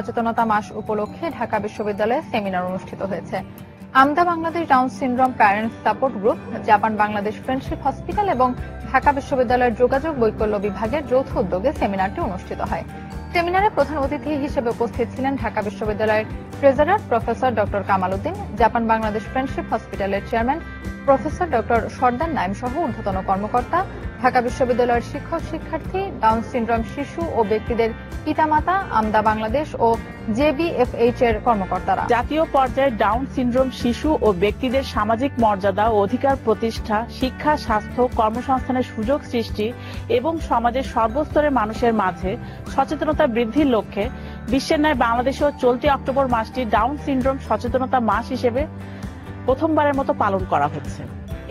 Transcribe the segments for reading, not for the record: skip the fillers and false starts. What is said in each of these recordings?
সচেতনতা মাস উপলক্ষে ঢাকা বিশ্ববিদ্যালয়ে সেমিনার অনুষ্ঠিত হয়েছে। AMDA Bangladesh Down syndrome parents support group, Japan Bangladesh friendship hospital এবং ঢাকা বিশ্ববিদ্যালয়ের যোগাযোগ বৈকল্য বিভাগের যৌথ উদ্যোগে সেমিনারটি অনুষ্ঠিত হয়। সেমিনারে প্রধান অতিথি হিসেবে উপস্থিত ছিলেন ঢাকা বিশ্ববিদ্যালয়ের treasurer professor doctor Kamal Uddin, Japan Bangladesh friendship হসপিটালের চেয়ারম্যান প্রফেসর ডক্টর সর্দার নাইম সহ ঊর্ধ্বতন কর্মকর্তা, ঢাকা বিশ্ববিদ্যালয়ের শিক্ষক শিক্ষার্থী, ডাউন সিনড্রোম শিশু ও ব্যক্তিদের পিতামাতা, আমদা বাংলাদেশ ও জেবিএফএইচ এর কর্মকর্তারা। জাতীয় পর্যায়ে ডাউন সিনড্রোম শিশু ও ব্যক্তিদের সামাজিক মর্যাদা ও অধিকার প্রতিষ্ঠা, শিক্ষা, স্বাস্থ্য, কর্মসংস্থানের সুযোগ সৃষ্টি এবং সমাজের সর্বস্তরের মানুষের মাঝে সচেতনতা বৃদ্ধির লক্ষ্যে বিশ্বের ন্যায় বাংলাদেশেও চলতি অক্টোবর মাসটি ডাউন সিনড্রোম সচেতনতা মাস হিসেবে প্রথমবারের মতো পালন করা হচ্ছে।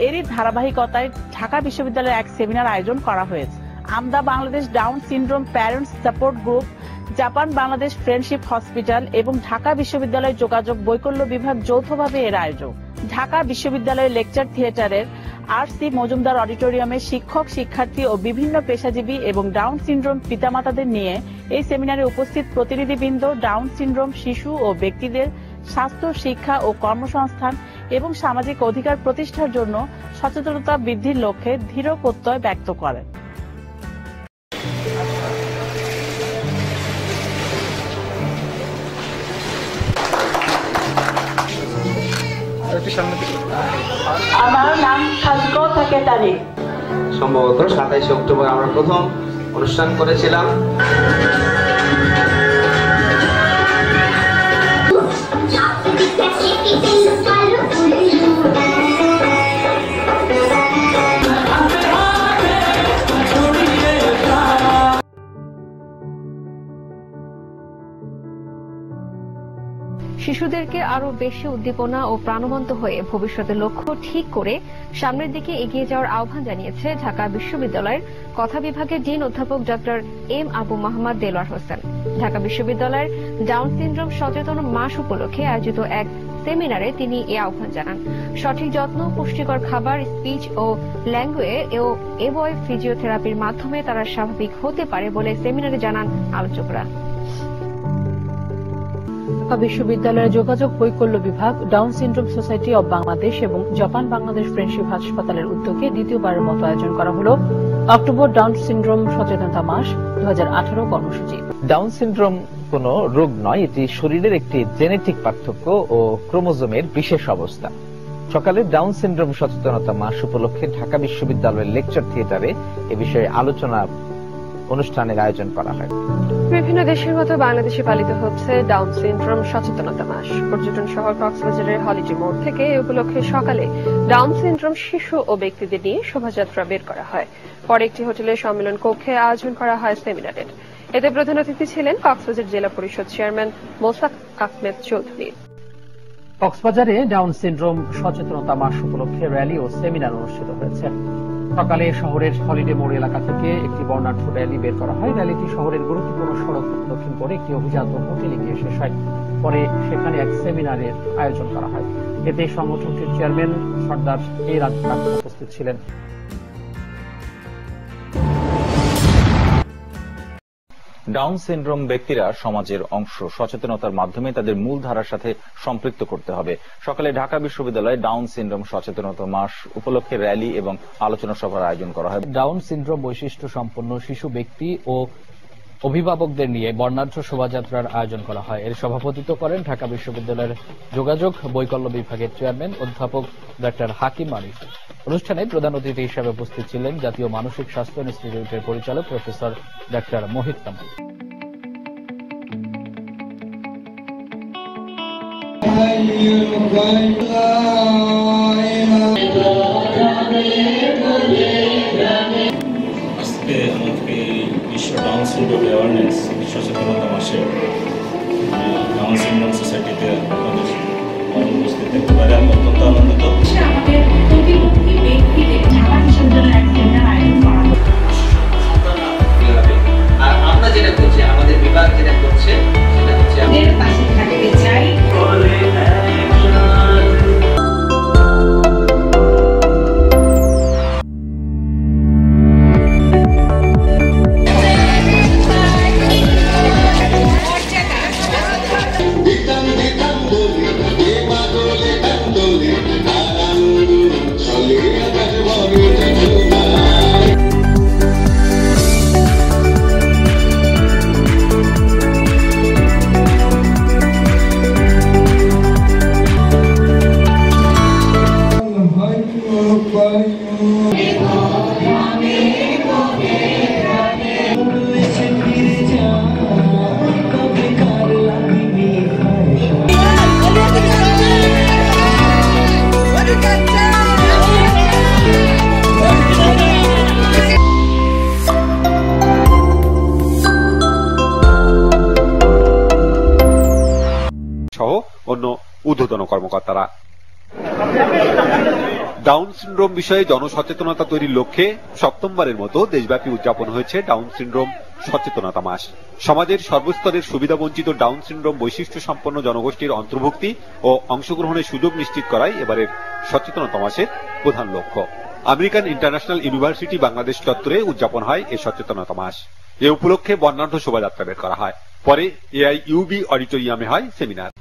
এরই ধারাবাহিকতায় ঢাকা বিশ্ববিদ্যালয়ে এক সেমিনার আয়োজন করা হয়েছে। AMDA Bangladesh Down syndrome parents support group, Japan Bangladesh friendship hospital এবং ঢাকা বিশ্ববিদ্যালয় যোগাযোগ বৈকল্য বিভাগ যৌথভাবে এর আয়োজক। ঢাকা বিশ্ববিদ্যালয়ের লেকচার থিয়েটারের আর.সি. মজুমদার অডিটোরিয়ামে শিক্ষক, শিক্ষার্থী ও বিভিন্ন পেশাজীবী এবং ডাউন সিনড্রোম পিতামাতাদের নিয়ে এই সেমিনারে উপস্থিত প্রতিনিধিবৃন্দ ডাউন সিনড্রোম শিশু ও ব্যক্তিদের স্বাস্থ্য, শিক্ষা ও কর্মসংস্থান এবং সামাজিক অধিকার প্রতিষ্ঠার জন্য সচেতনতা বৃদ্ধির লক্ষ্যে দৃঢ় প্রত্যয় ব্যক্ত করেন। আমার নাম সাজগো সেক্রেটারি। সম্ভবত 27 অক্টোবর আমরা প্রথম অনুষ্ঠান করেছিলাম। শিশুদেরকে আরো বেশি উদ্দীপনা ও প্রাণবন্ত হয়ে ভবিষ্যতের লক্ষ্য ঠিক করে সামনের দিকে এগিয়ে যাওয়ার আহ্বান জানিয়েছে ঢাকা বিশ্ববিদ্যালয়ের কথা বিভাগের ডিন অধ্যাপক ডক্টর এম আবু মোহাম্মদ দেলোয়ার হোসেন। ঢাকা বিশ্ববিদ্যালয়ের ডাউন সিনড্রোম সচেতন মাস উপলক্ষে আয়োজিত এক সেমিনারে তিনি এ আহ্বান জানান। সঠিক যত্ন, পুষ্টিকর খাবার, স্পিচ ও ল্যাঙ্গুয়েজ ও এভয় ফিজিওথেরাপির মাধ্যমে তারা স্বাভাবিক হতে পারে বলে সেমিনারে জানান আলোচকরা। ঢাকা বিশ্ববিদ্যালয়ের যোগাযোগ বৈকল্য বিভাগ, down syndrome society of Bangladesh এবং জাপান বাংলাদেশ ফ্রেন্ডশিপ হাসপাতালের উদ্যোগে দ্বিতীয়বারের মতো আয়োজন করা হল অক্টোবর ডাউন সিনড্রোম সচেতনতা মাস 2018 কর্মসূচি। ডাউন সিনড্রোম কোনো রোগ নয়, এটি শরীরের একটি জেনেটিক পার্থক্য ও ক্রোমোজোমের বিশেষ অবস্থা। সকালে ডাউন সিনড্রোম সচেতনতা মাস উপলক্ষে ঢাকা বিশ্ববিদ্যালয়ের লেকচার থিয়েটারে এ বিষয়ে আলোচনা অনুষ্ঠানের আয়োজন করা হয়। বিভিন্ন দেশের মতো বাংলাদেশে পালিত হচ্ছে ডাউন সিনড্রোম সচেতনতা মাস। পর্যটন শহর কক্সবাজারের হলিডে মোড় থেকে এ উপলক্ষে সকালে ডাউন সিনড্রোম শিশু ও ব্যক্তিদের নিয়ে শোভাযাত্রা বের করা হয়। পরে একটি হোটেলের সম্মেলন কক্ষে আয়োজন করা হয় সেমিনারের। এতে প্রধান অতিথি ছিলেন কক্সবাজার জেলা পরিষদ চেয়ারম্যান মোসাক আহমেদ চৌধুরী। কক্সবাজারে ডাউন সিনড্রোম সচেতনতা মাস উপলক্ষে র্যালি ও সেমিনার অনুষ্ঠিত হয়েছে। সকালে শহরের হলিডে মোড় এলাকা থেকে একটি বর্ণাঢ্য র্যালি বের করা হয়। র্যালিটি শহরের গুরুত্বপূর্ণ সড়ক প্রদক্ষিণ করে একটি অভিজাত হোটেলে গিয়ে শেষ হয়। পরে সেখানে এক সেমিনারের আয়োজন করা হয়। এতে সংগঠনটির চেয়ারম্যান সর্দার এ রাজনাথ উপস্থিত ছিলেন। ডাউন সিনড্রোম ব্যক্তিরা সমাজের অংশ, সচেতনতার মাধ্যমে তাদের মূল ধারার সাথে সম্পৃক্ত করতে হবে। সকালে ঢাকা বিশ্ববিদ্যালয়ে ডাউন সিনড্রোম সচেতনতা মাস উপলক্ষে র্যালি এবং আলোচনা সভার আয়োজন করা হয়। ডাউন সিনড্রোম বৈশিষ্ট্য সম্পন্ন শিশু ব্যক্তি ও অভিভাবকদের নিয়ে বর্ণাঢ্য শোভাযাত্রার আয়োজন করা হয়। এর সভাপতিত্ব করেন ঢাকা বিশ্ববিদ্যালয়ের যোগাযোগ বৈকল্য বিভাগের চেয়ারম্যান অধ্যাপক ডক্টর হাকিম আরিফ। অনুষ্ঠানে প্রধান অতিথি হিসেবে উপস্থিত ছিলেন জাতীয় মানসিক স্বাস্থ্য ইনস্টিটিউটের পরিচালক প্রফেসর ডক্টর মোহিত কামাল। আজকে আমাকে বিশ্ব ডাউন সিনড্রোম অ্যাওয়ারনেস সচেতনতা মাসে ডাউন সিনড্রোম সোসাইটিতে আপনাদের উপস্থিত থাকতে পারে আমি অত্যন্ত আনন্দিত। আমাদের প্রতিবন্ধী ব্যক্তিদের ঢাকা বিশ্ববিদ্যালয়ের এক সেমিনার আয়োজন করা হয়। আর আমরা যেটা করছি, আমাদের বিভাগ যেটা করছে সেটা হচ্ছে আমাদের পাশে থাকতে চাই। ঊর্ধ্বতন কর্মকর্তারা। ডাউন সিনড্রোম বিষয়ে জনসচেতনতা তৈরির লক্ষ্যে সপ্তমবারের মতো দেশব্যাপী উদযাপন হয়েছে ডাউন সিনড্রোম সচেতনতা মাস। সমাজের সর্বস্তরের সুবিধাবঞ্চিত ডাউন সিনড্রোম বৈশিষ্ট্য সম্পন্ন জনগোষ্ঠীর অন্তর্ভুক্তি ও অংশগ্রহণের সুযোগ নিশ্চিত করাই এবারের সচেতনতা মাসের প্রধান লক্ষ্য। আমেরিকান ইন্টারন্যাশনাল ইউনিভার্সিটি বাংলাদেশ চত্বরে উদযাপন হয় এই সচেতনতা মাস। এ উপলক্ষে বর্ণাঢ্য শোভাযাত্রা বের করা হয়। পরে এআইইউবি অডিটোরিয়ামে হয় সেমিনার।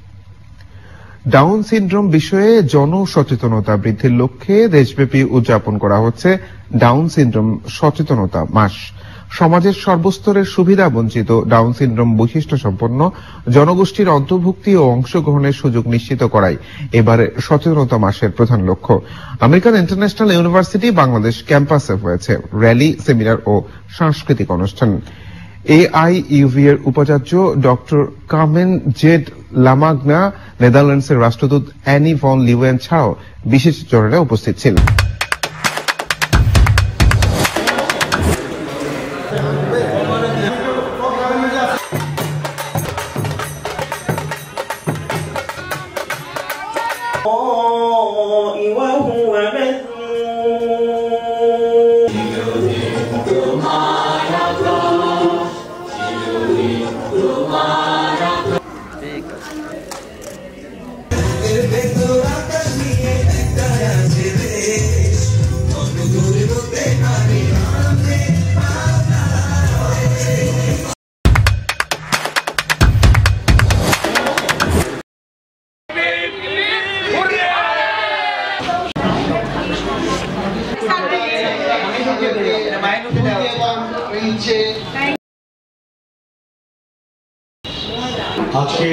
ডাউন সিনড্রোম বিষয়ে জনসচেতনতা বৃদ্ধির লক্ষ্যে দেশব্যাপী উদযাপন করা হচ্ছে ডাউন সিনড্রোম সচেতনতা মাস। সমাজের সর্বস্তরের সুবিধা বঞ্চিত ডাউন সিনড্রোম বৈশিষ্ট্য সম্পন্ন জনগোষ্ঠীর অন্তর্ভুক্তি ও অংশগ্রহণের সুযোগ নিশ্চিত করাই এবারের সচেতনতা মাসের প্রধান লক্ষ্য। আমেরিকান ইন্টারন্যাশনাল ইউনিভার্সিটি বাংলাদেশ ক্যাম্পাসে হয়েছে র্যালি, সেমিনার ও সাংস্কৃতিক অনুষ্ঠান। এআইইউবি এর উপাচার্য ডক্টর কামেন জেড লামাগনা, নেদারল্যান্ডসের রাষ্ট্রদূত অ্যানি ভন লিওয়েন ছাড়াও বিশেষজনেরা উপস্থিত ছিলেন। আজকে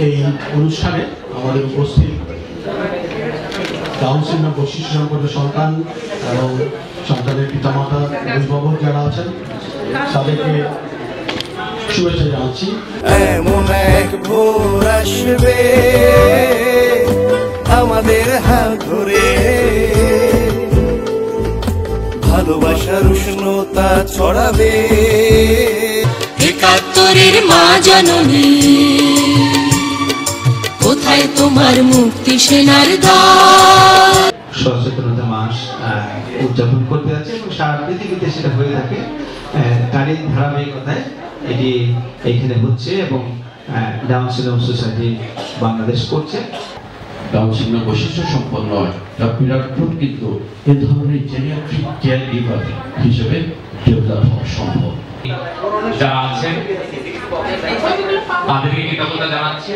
এই অনুষ্ঠানে আমাদের উপস্থিত ডাউন সিনড্রোম বৈশিষ্ট্য সম্পন্ন সন্তান এবং সন্তানের পিতামাতা, অভিভাবক যারা আছেন তাদেরকে শুভেচ্ছা জানাচ্ছি। এমন এক ভোর আসবে আমাদের হাত ধরে, ভালোবাসার উষ্ণতা ছড়াবে। ৭১-এর মা জননী, কোথায় তোমার মুক্তি সেনার দল? সচেতনতা মাস উদযাপন করতে যাচ্ছে এবং সারা পৃথিবীতে সেটা হয়ে থাকে। তারই ধারাবাহিকতায় এটি এইখানে হচ্ছে এবং ডাউন সিনড্রোম সোসাইটি বাংলাদেশ করছে। ডাউন সিনড্রোম বৈশিষ্ট্য সম্পন্ন ডক্টর কিন্তু এ ধরনের জেরিয়াট্রিক কেয়ার গিভার হিসেবে ডেভেলপ হওয়া সম্ভব। যারা আছেন তাদেরকে কৃতজ্ঞতা জানাচ্ছি।